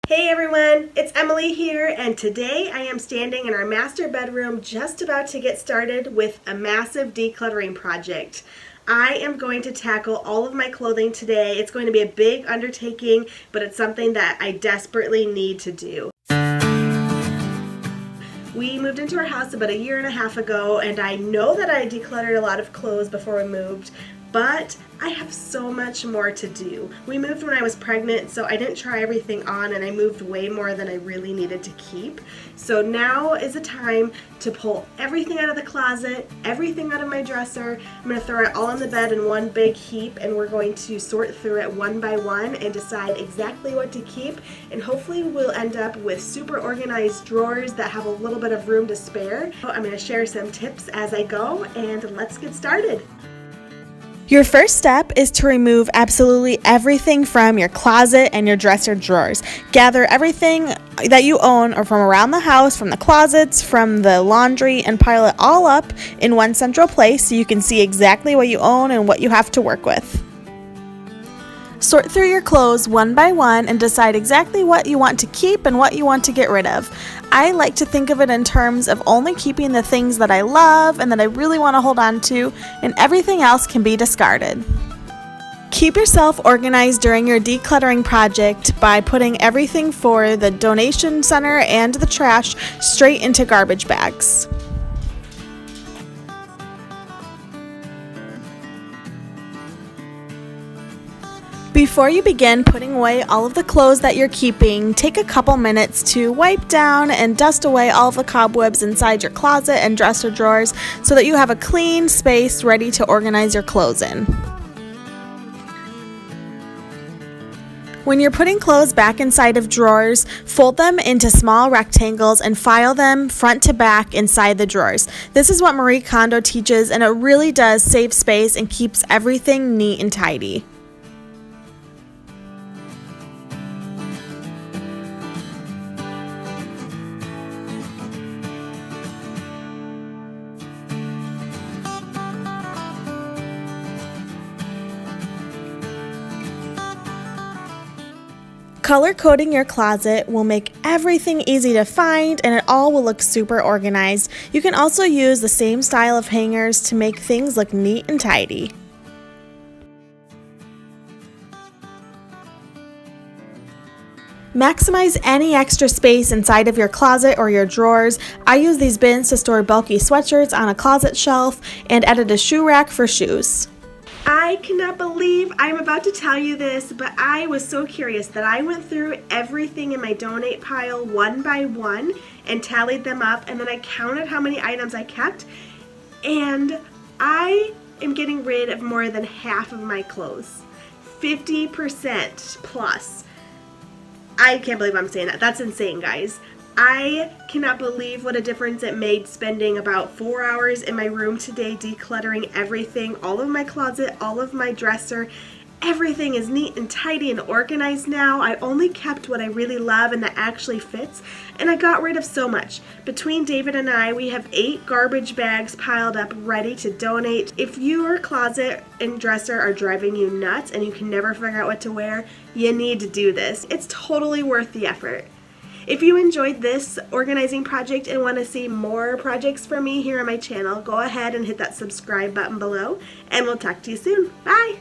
Hey everyone, it's Emily here, and today I am standing in our master bedroom just about to get started with a massive decluttering project. I am going to tackle all of my clothing today. It's going to be a big undertaking, but it's something that I desperately need to do. We moved into our house about a year and a half ago, and I know that I decluttered a lot of clothes before we moved, but I have so much more to do. We moved when I was pregnant, so I didn't try everything on, and I moved way more than I really needed to keep. So now is the time to pull everything out of the closet, everything out of my dresser. I'm going to throw it all on the bed in one big heap, and we're going to sort through it one by one and decide exactly what to keep, and hopefully we'll end up with super organized drawers that have a little bit of room to spare. So I'm going to share some tips as I go, and let's get started. Your first step is to remove absolutely everything from your closet and your dresser drawers. Gather everything that you own or from around the house, from the closets, from the laundry, and pile it all up in one central place so you can see exactly what you own and what you have to work with. Sort through your clothes one by one and decide exactly what you want to keep and what you want to get rid of. I like to think of it in terms of only keeping the things that I love and that I really want to hold on to, and everything else can be discarded. Keep yourself organized during your decluttering project by putting everything for the donation center and the trash straight into garbage bags. Before you begin putting away all of the clothes that you're keeping, take a couple minutes to wipe down and dust away all of the cobwebs inside your closet and dresser drawers so that you have a clean space ready to organize your clothes in. When you're putting clothes back inside of drawers, fold them into small rectangles and file them front to back inside the drawers. This is what Marie Kondo teaches, and it really does save space and keeps everything neat and tidy. Color coding your closet will make everything easy to find, and it all will look super organized. You can also use the same style of hangers to make things look neat and tidy. Maximize any extra space inside of your closet or your drawers. I use these bins to store bulky sweatshirts on a closet shelf and added a shoe rack for shoes. I cannot believe I'm about to tell you this, but I was so curious that I went through everything in my donate pile one by one and tallied them up, and then I counted how many items I kept, and I am getting rid of more than half of my clothes. 50% plus. I can't believe I'm saying that. That's insane, guys. I cannot believe what a difference it made spending about 4 hours in my room today decluttering everything, all of my closet, all of my dresser. Everything is neat and tidy and organized now. I only kept what I really love and that actually fits, and I got rid of so much. Between David and I, we have 8 garbage bags piled up ready to donate. If your closet and dresser are driving you nuts and you can never figure out what to wear, you need to do this. It's totally worth the effort. If you enjoyed this organizing project and want to see more projects from me here on my channel, go ahead and hit that subscribe button below, and we'll talk to you soon. Bye!